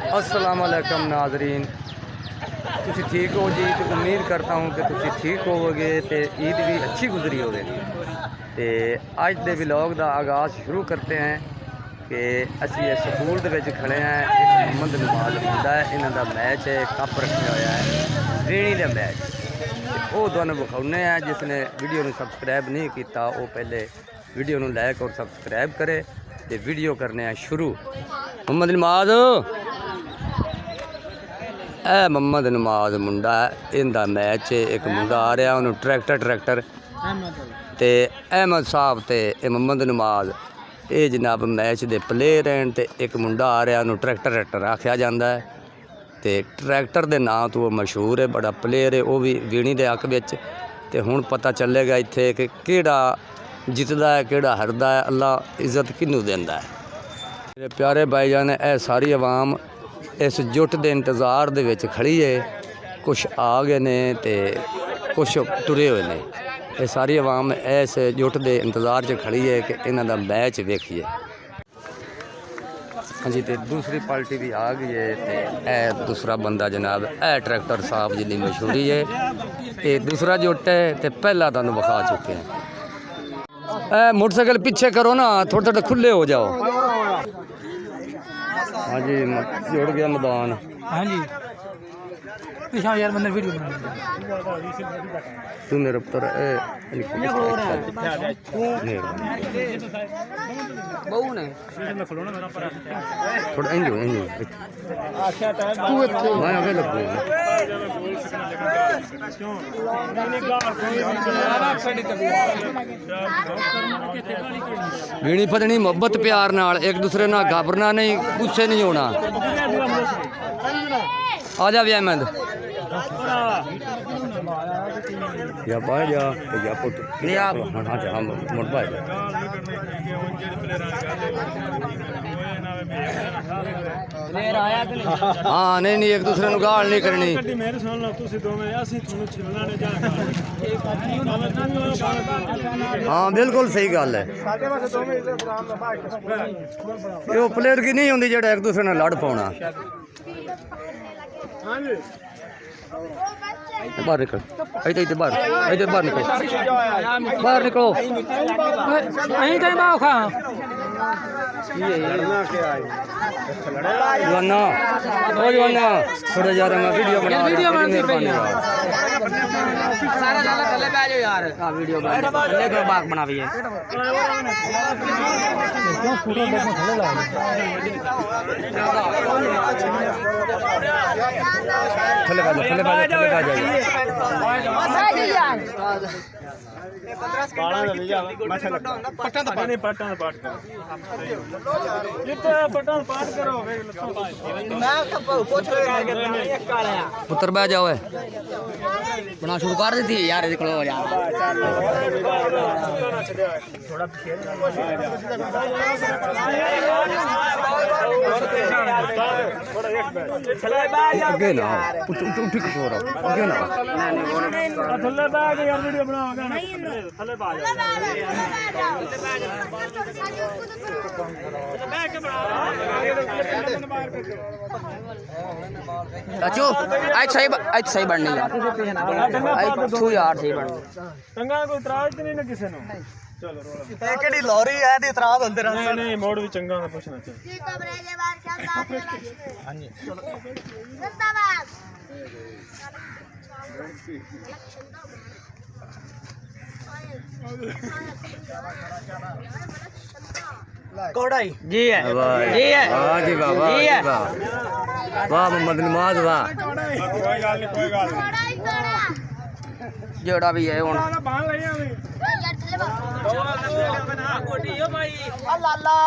अस्सलाम वालेकुम नाज़रीन, तुसी ठीक हो जी? तो उम्मीद करता हूँ कि तुसी ठीक होवोगे तो ईद भी अच्छी गुजरी होगी। तो अज के व्लॉग का आगाज़ शुरू करते हैं कि असी स्कूल के खड़े हैं। एक मोहम्मद नमाज मुंडा है, इन्हों का मैच है, कप रखा हुआ है रेणी का मैच। वो दोनों विखाने हैं। जिसने वीडियो में सबसक्राइब नहीं किया वो पहले वीडियो में लाइक और सबसक्राइब करे। तो वीडियो करने हैं शुरू। मोहम्मद नमाज मोहम्मद नमाज मुंडा है, इनका मैच है। एक मुंडा आ रहा उन्होंने ट्रैक्टर ते अहमद साहब ते मोहम्मद नमाज ये जनाब मैच दे प्लेयर हैं। तो एक मुंडा आ रहा उन्होंने ट्रैक्टर आख्या जाता है। तो ट्रैक्टर के नाम तो वो मशहूर है, बड़ा प्लेयर है, वो भी वीणी के हक में। तो हुण पता चलेगा इत्थे कि किहड़ा जितदा है किहड़ा हारदा है, अल्लाह इज्जत किनू देंदा है। मेरे प्यारे भाईजान, यह सारी आवाम इस जुट के इंतज़ार दे विच खड़ी है। कुछ आ गए ने ते कुछ तुरे हुए ने। ये सारी आवाम इस जुट के इंतज़ार च खड़ी है कि इन्हां दा मैच वेखिए। हाँ जी, तो दूसरी पार्टी भी आ गई है। तो यह दूसरा बंदा जनाब ट्रैक्टर साहब जी की मशहूरी है। ये दूसरा जुट है तो पहला तुहानूं विखा चुके हैं। मोटरसाइकिल पीछे करो ना, थोड़े थोड़े खुले हो जाओ। हाँ जी, जुड़ गया मैदान। हाँ जी, पिछा यार बंदे वीडियो बना तू मेरे पुत्र बहु ने थोड़ा इंजो मैं आगे लगूँ। वीणी पतनी मोहब्बत प्यार नाल एक दूसरे ना घबरना नहीं, गुस्से नहीं होना। आ जा अहमद या बाहर जा या पुट नहीं आप हम मुड़ बाहर जा। हाँ नहीं नहीं, एक दूसरे को गाल नहीं करनी। हाँ बिल्कुल सही गल है। वो प्लेयर की नहीं होंगी जेड़ा एक दूसरे ने लड़ पाना। बाहर निकल, इधर बाहर निकल, बाहर निकलो। जवाना ओ जवाना थोड़ा यार मैं वीडियो बना मेहरबानी सारा जाला थल्ले बैठ जाओ यार। हां वीडियो थल्ले को बाग बनावी है। क्यों पूरा बैठ थल्ले ला थल्ले बाजा पुत्र बह जाओ बना शुरू कर दी यार। अगे ना उठ अगे ना थल्ले बैठ यार वीडियो बनाओगे ना थल्ले बैठ अच्छो आज सही बननी यार। तू यार सही बन चंगा कोई इतराज तो नहीं ना किसी ने। चलो ए केड़ी लॉरी है दी इतराज होंदे रहंदे। नहीं नहीं मोड़ भी चंगा ना पूछना चाहिए। ठीक है ब्रेले बार क्या बात है। हां जी जिंदाबाद। कोड़ाई जी है जी है। वाह जी वाह वाह जी वाह वाह मोहम्मद नमाज वाह। कोई गल नहीं जोड़ा भी है हुन बांध लई आवी यार थले बना कोटी हो भाई। अल्लाह अल्लाह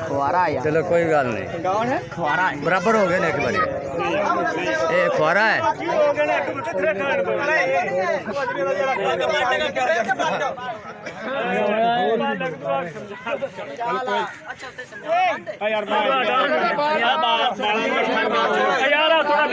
खुआरा यार। चलो कोई गल नहीं, कौन है खुआरा है। बराबर हो गए ना एक बारी। ये खुआरा है। यार यार थोड़ा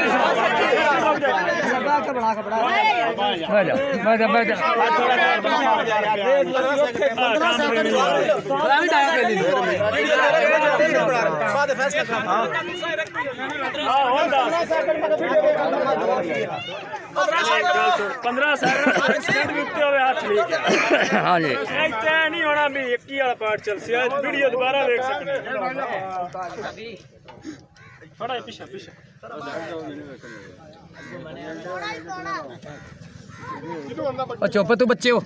हाँ जी नहीं होना भी एक ही वाला पार्ट चल सी वीडियो दोबारा देख सकते थोड़ा पीछे पीछे चुप तू बच्चे हो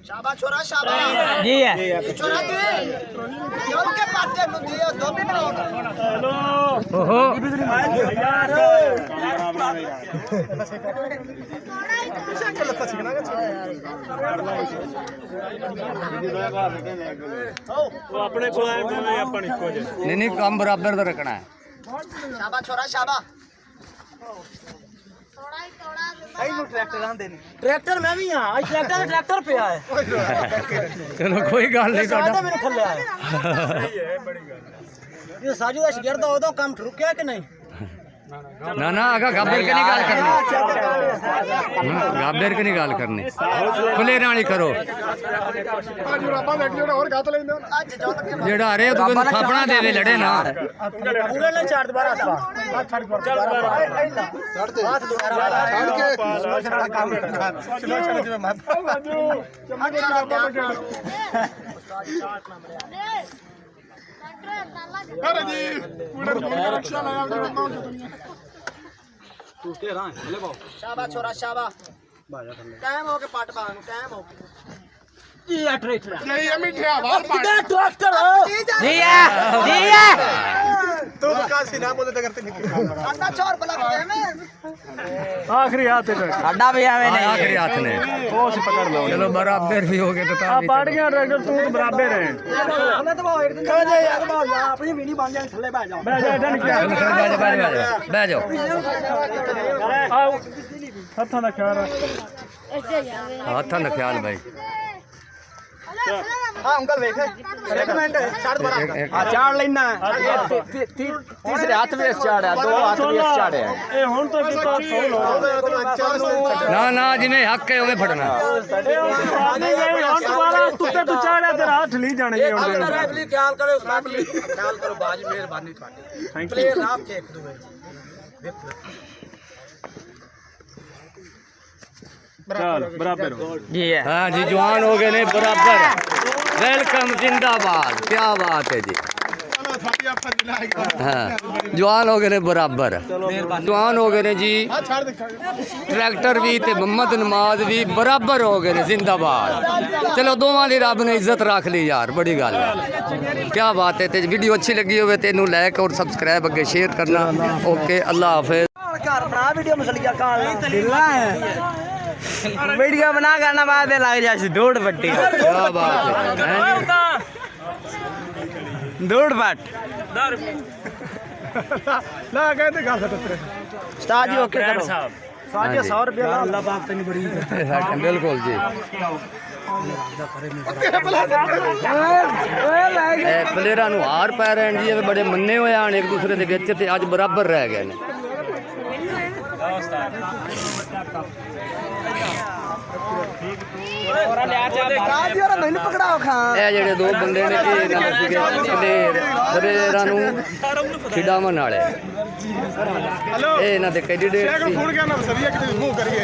शाबाश छोरा शाबाश जी है छोरा तू क्यों के पाते मुझे 2 मिनट हेलो ओहो यार वो अपने को आए बोले अपन को नहीं नहीं काम बराबर तो रखना है शाबाश छोरा शाबाश ट्रैक्टर मैं भी हां आज ट्रैक्टर पे आए चलो कोई गल नहीं सादा मेरे थल्ले आए ये साजू दा शिगिरदा ओदो काम रुकिया कि नहीं ना ना आगा गाबर के नहीं गाल करनी गाबर के नहीं गाल करनी खुले नाली करो जेड़ा अरे तू थापना दे दे लड़े ना पूरे ले चार दोबारा चल हाथ दोबारा काम अरे जी रिक्शा लाया तू के रहा ले बाओ शाबाश छोरा शाबाश टाइम हो के पाट बानु टाइम हो जी ट्रैक्टर नहीं ये मिठिया बाहर ट्रैक्टर हो जी है तू का सीना बोले तो करते नहीं साडा छोर बला के में आखिरी हाथ है साडा भी आवे नहीं आखिरी हाथ ने वो से पकड़ लो चलो बराबर भी हो गए तो आ पाट गया ट्रैक्टर तू बराबर है थल्ले दबाओ एक दिन खा जा यार अपनी मिनी बन जाए थल्ले बैठ जाओ बैठ जा इधर निकल बैठ जाओ आओ हाथों का ख्याल रख हाथों का ख्याल भाई हां अंकल देख एक मिनट चार दोबारा हां चार लेना तीसरे हाथ में चार है दो हाथ में चार है ए हुन तो कितना सोल हो ना ना जिन्हें हक है उन्हें फड़ना हुन दोबारा तुते तू चाड़े तेरा हाथ ली जाने ये हुन ख्याल करो ख्याल करो बाजी मेहरबानी ਤੁਹਾਡੀ थैंक यू प्लेयर आप के एक दो बराबर हो जी है हाँ जी जवान हो गए ने बराबर वेलकम जिंदाबाद क्या बात है जी हाँ जवान हो गए ने बराबर जवान हो गए ने जी ट्रैक्टर भी ते मोहम्मद नमाज भी बराबर हो गए ने जिंदाबाद चलो दोवां दी रब ने इज्जत रख ली यार बड़ी गल है क्या बात है ते वीडियो अच्छी लगी होवे ते इनू लाइक और सब्सक्राइब अगे शेयर करना ओके अल्लाह हाफिज घर बना वीडियो मसलिया काल दिला है वीडियो बना करना बाद लग जाए दौड़ पट्टी क्या बात है दौड़ पट ला कहते गा सकते उस्ताद जी ओके करो हाँ साजे जी। 100 रुपया अल्लाह पाक तनी बड़ी बिल्कुल जी प्लेयरां नूं हार पै रहे हैं जी ये बड़े मन्ने हुए हैं एक दूसरे के विच ते अज बराबर रह गए ने मैनू पकड़ाओ खां ਇਹ ਜਿਹੜੇ ਦੋ ਬੰਦੇ ਨੇ ਕਿ ਇਹਨਾਂ ਦੇ ਸੀਗੇ ਪਲੇਅਰਾਂ ਨੂੰ ਖਿਡਾਵਣ ਵਾਲੇ ਇਹ ਇਹਨਾਂ ਦੇ ਕੈਂਡੀਡੇਟ ਸੀ फूट गया ना सरिया कितने मुंह करिए